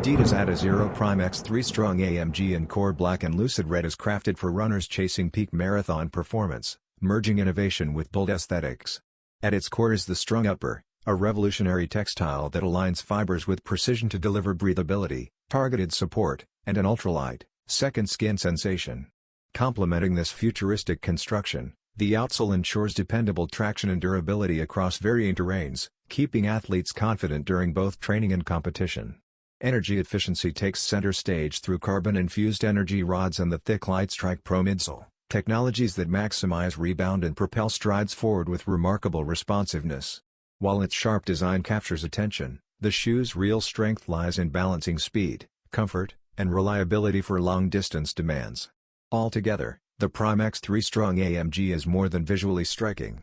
Adidas Adizero Prime X3 Strung AMG in core black and lucid red is crafted for runners chasing peak marathon performance, merging innovation with bold aesthetics. At its core is the strung upper, a revolutionary textile that aligns fibers with precision to deliver breathability, targeted support, and an ultralight, second skin sensation. Complementing this futuristic construction, the outsole ensures dependable traction and durability across varying terrains, keeping athletes confident during both training and competition. Energy efficiency takes center stage through carbon-infused EnergyRods and the thick Lightstrike Pro midsole, technologies that maximize rebound and propel strides forward with remarkable responsiveness. While its sharp design captures attention, the shoe's real strength lies in balancing speed, comfort, and reliability for long-distance demands. Altogether, the Prime X3 Strung AMG is more than visually striking.